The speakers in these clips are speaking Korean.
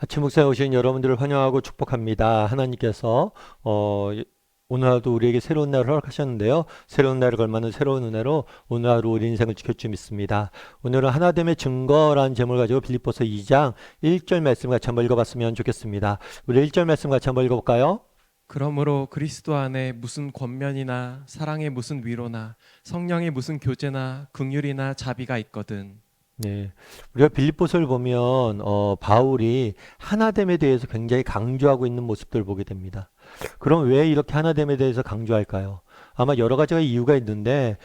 아침 목사에 오신 여러분들을 환영하고 축복합니다. 하나님께서 오늘 하루도 우리에게 새로운 날을 허락하셨는데요. 새로운 날을 걸맞는 새로운 은혜로 오늘 하루 우리 인생을 지킬 줄 믿습니다. 오늘은 하나됨의 증거라는 제목을 가지고 빌립보서 2장 1절 말씀 같이 한번 읽어봤으면 좋겠습니다. 우리 1절 말씀 같이 한번 읽어볼까요? 그러므로 그리스도 안에 무슨 권면이나 사랑의 무슨 위로나 성령의 무슨 교제나 긍휼이나 자비가 있거든. 네, 우리가 빌립보서를 보면 바울이 하나됨에 대해서 굉장히 강조하고 있는 모습들을 보게 됩니다. 그럼 왜 이렇게 하나됨에 대해서 강조할까요? 아마 여러 가지가 이유가 있는데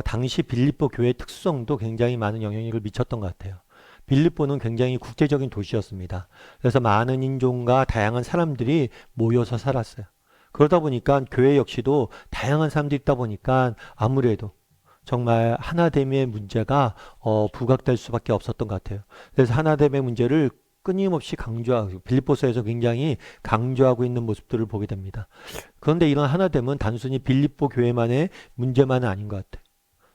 당시 빌립보 교회의 특성도 굉장히 많은 영향력을 미쳤던 것 같아요. 빌립보는 굉장히 국제적인 도시였습니다. 그래서 많은 인종과 다양한 사람들이 모여서 살았어요. 그러다 보니까 교회 역시도 다양한 사람들이 있다 보니까 아무래도 정말 하나됨의 문제가 부각될 수밖에 없었던 것 같아요. 그래서 하나됨의 문제를 끊임없이 강조하고 빌립보서에서 굉장히 강조하고 있는 모습들을 보게 됩니다. 그런데 이런 하나됨은 단순히 빌립보 교회만의 문제만은 아닌 것 같아요.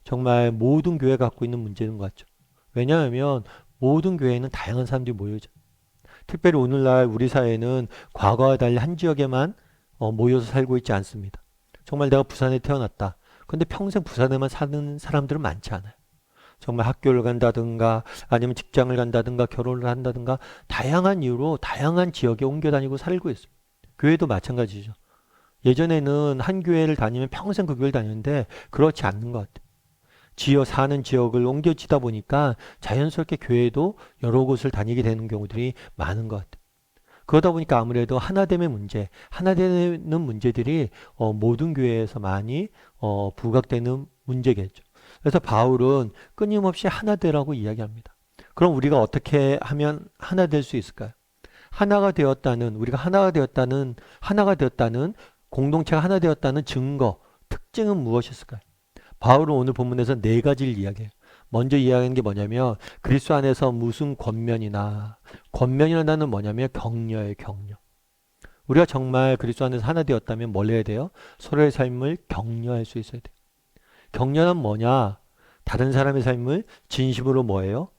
정말 모든 교회가 갖고 있는 문제인 것 같죠. 왜냐하면 모든 교회에는 다양한 사람들이 모여져. 특별히 오늘날 우리 사회는 과거와 달리 한 지역에만 모여서 살고 있지 않습니다. 정말 내가 부산에 태어났다. 근데 평생 부산에만 사는 사람들은 많지 않아요. 정말 학교를 간다든가 아니면 직장을 간다든가 결혼을 한다든가 다양한 이유로 다양한 지역에 옮겨 다니고 살고 있어요. 교회도 마찬가지죠. 예전에는 한 교회를 다니면 평생 그 교회를 다녔는데 그렇지 않는 것 같아요. 사는 지역을 옮겨지다 보니까 자연스럽게 교회도 여러 곳을 다니게 되는 경우들이 많은 것 같아요. 그러다 보니까 아무래도 하나됨의 문제, 하나되는 문제들이 모든 교회에서 많이 부각되는 문제겠죠. 그래서 바울은 끊임없이 하나되라고 이야기합니다. 그럼 우리가 어떻게 하면 하나 될 수 있을까요? 우리가 하나가 되었다는, 공동체가 하나 되었다는 증거, 특징은 무엇이었을까요? 바울은 오늘 본문에서 네 가지를 이야기해요. 먼저 이야기하는 게 뭐냐면 그리스도 안에서 무슨 권면이라는 뭐냐면 격려예요, 격려. 우리가 정말 그리스도 안에서 하나 되었다면 뭘 해야 돼요? 서로의 삶을 격려할 수 있어야 돼요. 격려는 뭐냐? 다른 사람의 삶을 진심으로 뭐예요?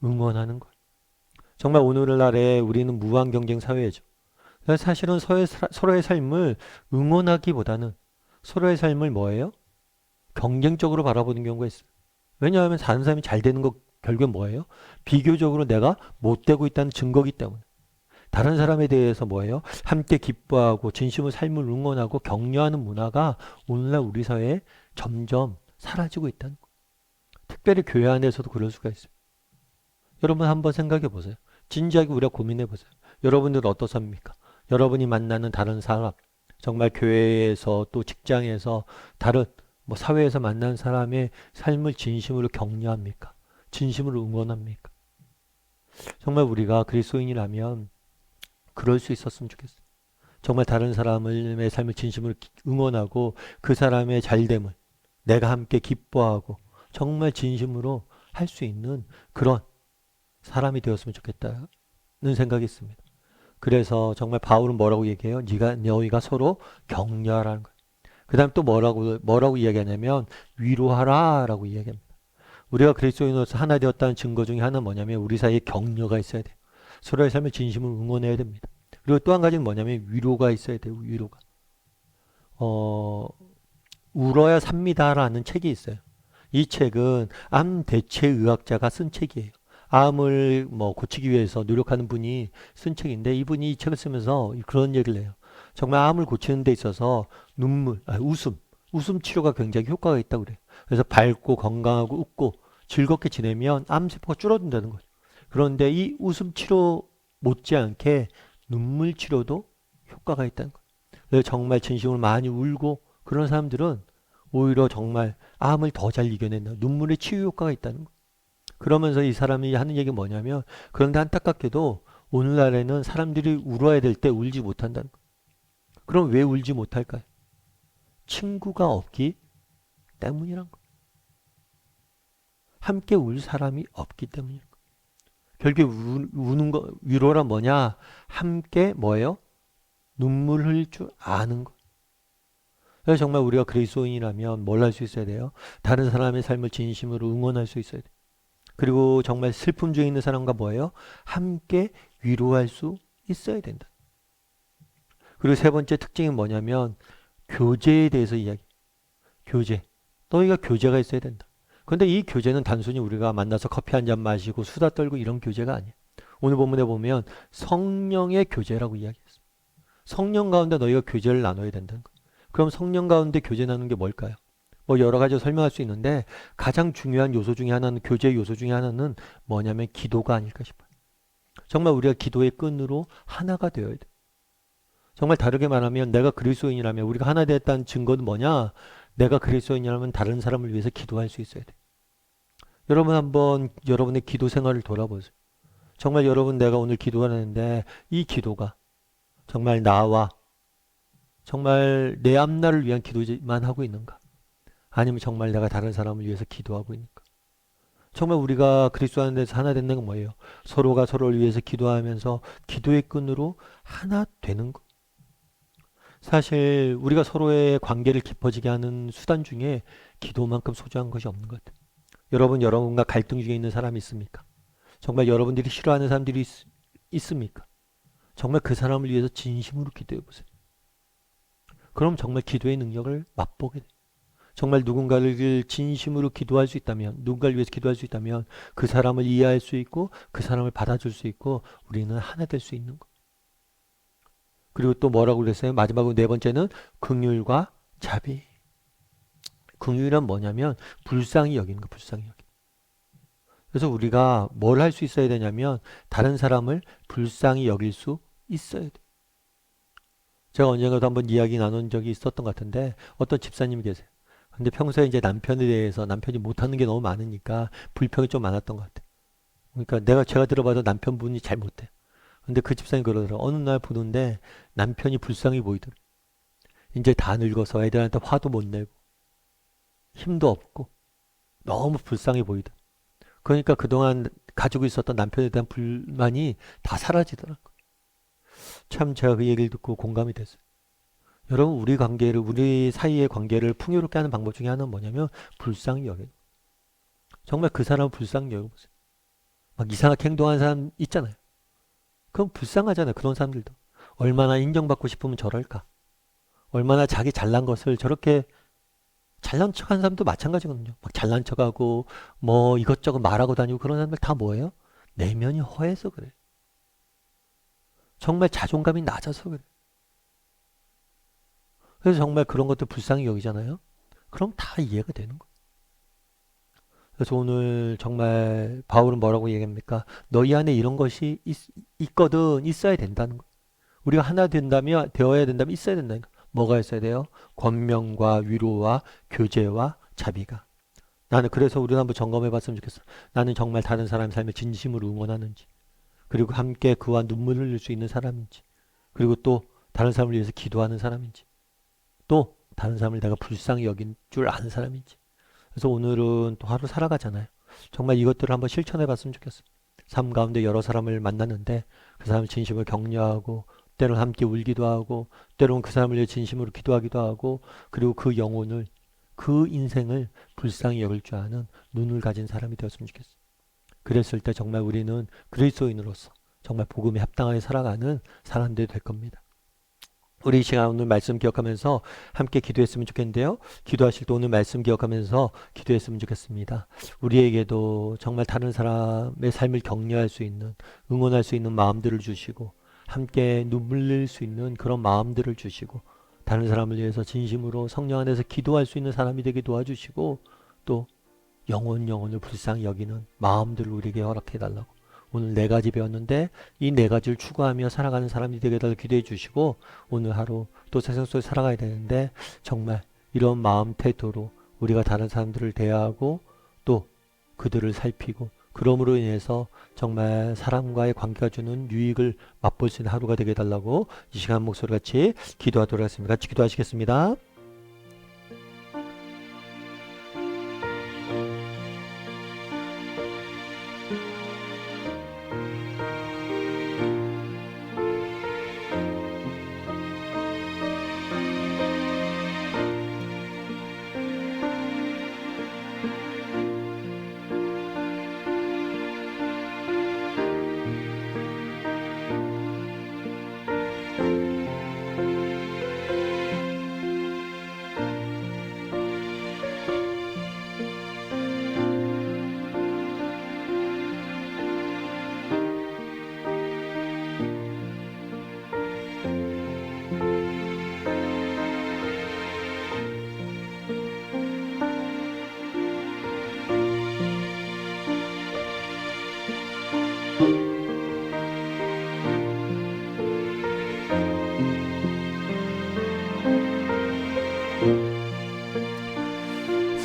응원하는 거예요. 정말 오늘날에 우리는 무한 경쟁 사회죠. 그래서 사실은 서로의 삶을 응원하기보다는 서로의 삶을 뭐예요? 경쟁적으로 바라보는 경우가 있어요. 왜냐하면 다른 사람이 잘 되는 거 결국엔 뭐예요? 비교적으로 내가 못 되고 있다는 증거기 때문에. 다른 사람에 대해서 뭐예요? 함께 기뻐하고 진심으로 삶을 응원하고 격려하는 문화가 오늘날 우리 사회에 점점 사라지고 있다는 거예요. 특별히 교회 안에서도 그럴 수가 있어요. 여러분 한번 생각해 보세요. 진지하게 우리가 고민해 보세요. 여러분들은 어떻습니까? 여러분이 만나는 다른 사람, 정말 교회에서 또 직장에서 다른 사회에서 만난 사람의 삶을 진심으로 격려합니까? 진심으로 응원합니까? 정말 우리가 그리스도인이라면 그럴 수 있었으면 좋겠어요. 정말 다른 사람의 삶을 진심으로 응원하고 그 사람의 잘됨을 내가 함께 기뻐하고 정말 진심으로 할 수 있는 그런 사람이 되었으면 좋겠다는 생각이 있습니다. 그래서 정말 바울은 뭐라고 얘기해요? 너희가 서로 격려하라는 거예요. 그 다음 또 뭐라고 이야기하냐면 위로하라라고 이야기합니다. 우리가 그리스도인으로서 하나 되었다는 증거 중에 하나는 뭐냐면 우리 사이에 격려가 있어야 돼요. 서로의 삶을 진심으로 응원해야 됩니다. 그리고 또 한 가지는 뭐냐면 위로가 있어야 돼요. 위로가. 어, 울어야 삽니다라는 책이 있어요. 이 책은 암 대체의학자가 쓴 책이에요. 암을 고치기 위해서 노력하는 분이 쓴 책인데 이분이 이 책을 쓰면서 그런 얘기를 해요. 정말 암을 고치는 데 있어서 웃음 치료가 굉장히 효과가 있다고 그래요. 그래서 밝고 건강하고 웃고 즐겁게 지내면 암세포가 줄어든다는 거죠. 그런데 이 웃음 치료 못지않게 눈물 치료도 효과가 있다는 거예요. 그래서 정말 진심으로 많이 울고 그런 사람들은 오히려 정말 암을 더 잘 이겨낸다. 눈물의 치유 효과가 있다는 거. 그러면서 이 사람이 하는 얘기 뭐냐면 그런데 안타깝게도 오늘날에는 사람들이 울어야 될 때 울지 못한다는 거. 그럼 왜 울지 못할까요? 친구가 없기 때문이란 거. 함께 울 사람이 없기 때문이란 거. 결국 우는 거 위로란 뭐냐? 함께 뭐예요? 눈물 흘릴 줄 아는 거. 그래서 정말 우리가 그리스도인이라면 뭘 할 수 있어야 돼요? 다른 사람의 삶을 진심으로 응원할 수 있어야 돼요. 그리고 정말 슬픔 중에 있는 사람과 뭐예요? 함께 위로할 수 있어야 된다. 그리고 세 번째 특징이 뭐냐면 교제에 대해서 이야기. 교제. 너희가 교제가 있어야 된다. 그런데 이 교제는 단순히 우리가 만나서 커피 한 잔 마시고 수다 떨고 이런 교제가 아니야. 오늘 본문에 보면 성령의 교제라고 이야기했어. 성령 가운데 너희가 교제를 나눠야 된다는 거. 그럼 성령 가운데 교제 나누는 게 뭘까요? 뭐 여러 가지 설명할 수 있는데 가장 중요한 요소 중에 하나는 교제 요소 중에 하나는 뭐냐면 기도가 아닐까 싶어요. 정말 우리가 기도의 끈으로 하나가 되어야 돼. 정말 다르게 말하면 내가 그리스도인이라면 우리가 하나 됐다는 증거는 뭐냐? 내가 그리스도인이라면 다른 사람을 위해서 기도할 수 있어야 돼. 여러분 한번 여러분의 기도 생활을 돌아보세요. 정말 여러분 내가 오늘 기도하는데 이 기도가 정말 나와 정말 내 앞날을 위한 기도만 하고 있는가? 아니면 정말 내가 다른 사람을 위해서 기도하고 있는가? 정말 우리가 그리스도 안에서 하나 되는 건 뭐예요? 서로가 서로를 위해서 기도하면서 기도의 끈으로 하나 되는 것. 사실 우리가 서로의 관계를 깊어지게 하는 수단 중에 기도만큼 소중한 것이 없는 것 같아요. 여러분과 갈등 중에 있는 사람이 있습니까? 정말 여러분들이 싫어하는 사람들이 있습니까? 정말 그 사람을 위해서 진심으로 기도해 보세요. 그럼 정말 기도의 능력을 맛보게 돼요. 정말 누군가를 진심으로 기도할 수 있다면, 누군가를 위해서 기도할 수 있다면 그 사람을 이해할 수 있고 그 사람을 받아줄 수 있고 우리는 하나 될 수 있는 것. 그리고 또 뭐라고 그랬어요? 마지막으로 네 번째는 긍휼과 자비. 긍휼은 뭐냐면 불쌍히 여기는 거, 불쌍히 여기는 거. 그래서 우리가 뭘 할 수 있어야 되냐면 다른 사람을 불쌍히 여길 수 있어야 돼. 제가 언젠가도 한번 이야기 나눈 적이 있었던 것 같은데 어떤 집사님이 계세요. 근데 평소에 이제 남편에 대해서 남편이 못하는 게 너무 많으니까 불평이 좀 많았던 것 같아요. 그러니까 제가 들어봐도 남편분이 잘 못해. 근데 그 집사님 그러더라고. 어느 날 보는데 남편이 불쌍히 보이더라고. 이제 다 늙어서 애들한테 화도 못 내고 힘도 없고 너무 불쌍해 보이더라고. 그러니까 그동안 가지고 있었던 남편에 대한 불만이 다 사라지더라고. 참 제가 그 얘기를 듣고 공감이 됐어요. 여러분 우리 사이의 관계를 풍요롭게 하는 방법 중에 하나는 뭐냐면 불쌍히 여겨. 정말 그 사람을 불쌍히 여겨보세요. 막 이상하게 행동하는 사람 있잖아요. 그럼 불쌍하잖아요. 그런 사람들도. 얼마나 인정받고 싶으면 저럴까. 얼마나 자기 잘난 것을 저렇게 잘난 척하는 사람도 마찬가지거든요. 막 잘난 척하고 뭐 이것저것 말하고 다니고 그런 사람들 다 뭐예요? 내면이 허해서 그래. 정말 자존감이 낮아서 그래. 그래서 정말 그런 것들 불쌍히 여기잖아요. 그럼 다 이해가 되는 거예요. 그래서 오늘 정말 바울은 뭐라고 얘기합니까? 너희 안에 이런 것이 있거든, 있어야 된다는 거예요. 우리가 하나 된다면, 되어야 된다면 있어야 된다는 거예요. 뭐가 있어야 돼요? 권면과 위로와 교제와 자비가. 나는 그래서 우리는 한번 점검해 봤으면 좋겠어. 나는 정말 다른 사람의 삶을 진심으로 응원하는지, 그리고 함께 그와 눈물을 흘릴 수 있는 사람인지, 그리고 또 다른 사람을 위해서 기도하는 사람인지, 또 다른 사람을 내가 불쌍히 여긴 줄 아는 사람인지. 그래서 오늘은 또 하루 살아가잖아요. 정말 이것들을 한번 실천해 봤으면 좋겠어요. 삶 가운데 여러 사람을 만났는데 그 사람을 진심으로 격려하고 때로는 함께 울기도 하고 때로는 그 사람을 위해 진심으로 기도하기도 하고 그리고 그 영혼을 그 인생을 불쌍히 여길 줄 아는 눈을 가진 사람이 되었으면 좋겠어요. 그랬을 때 정말 우리는 그리스도인으로서 정말 복음에 합당하게 살아가는 사람들이 될 겁니다. 우리 이 시간 오늘 말씀 기억하면서 함께 기도했으면 좋겠는데요. 기도하실 때 오늘 말씀 기억하면서 기도했으면 좋겠습니다. 우리에게도 정말 다른 사람의 삶을 격려할 수 있는, 응원할 수 있는 마음들을 주시고 함께 눈물 흘릴 수 있는 그런 마음들을 주시고 다른 사람을 위해서 진심으로 성령 안에서 기도할 수 있는 사람이 되게 도와주시고 또 영혼을 불쌍히 여기는 마음들을 우리에게 허락해 달라고. 오늘 네 가지 배웠는데 이 네 가지를 추구하며 살아가는 사람이 되게 달라고 기도해 주시고 오늘 하루 또 세상 속에 살아가야 되는데 정말 이런 마음 태도로 우리가 다른 사람들을 대하고 또 그들을 살피고 그럼으로 인해서 정말 사람과의 관계가 주는 유익을 맛볼 수 있는 하루가 되게 달라고 이 시간 목소리 같이 기도하도록 하겠습니다. 같이 기도하시겠습니다.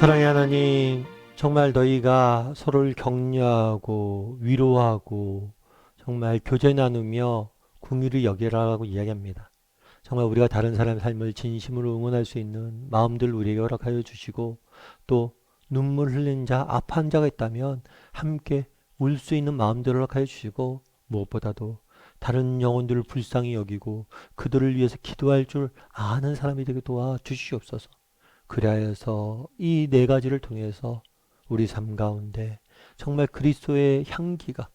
사랑의 하나님, 정말 너희가 서로를 격려하고 위로하고 정말 교제 나누며 긍휼히 여기라고 이야기합니다. 정말 우리가 다른 사람의 삶을 진심으로 응원할 수 있는 마음들 우리에게 허락하여 주시고 또 눈물 흘린 자, 아파한 자가 있다면 함께 울 수 있는 마음들을 허락하여 주시고 무엇보다도 다른 영혼들을 불쌍히 여기고 그들을 위해서 기도할 줄 아는 사람이 되게 도와 주시옵소서. 그리하여서 이 네 가지를 통해서 우리 삶 가운데 정말 그리스도의 향기가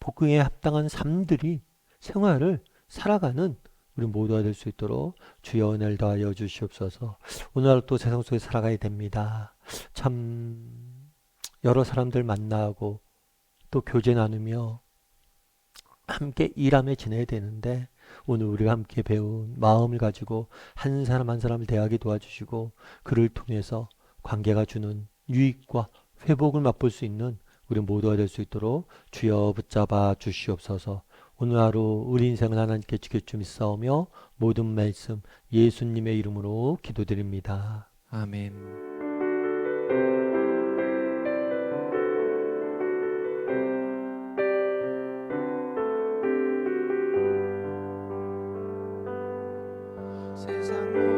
복음에 합당한 삶들이 생활을 살아가는 우리 모두가 될 수 있도록 주여 은혜를 더하여 주시옵소서. 오늘 하루 또 세상 속에 살아가야 됩니다. 참 여러 사람들 만나고 또 교제 나누며 함께 일하며 지내야 되는데 오늘 우리가 함께 배운 마음을 가지고 한 사람 한 사람을 대하게 도와주시고 그를 통해서 관계가 주는 유익과 회복을 맛볼 수 있는 우리 모두가 될 수 있도록 주여 붙잡아 주시옵소서. 오늘 하루 우리 인생을 하나님께 지켜주 믿사오며 모든 말씀 예수님의 이름으로 기도드립니다. 아멘. 세상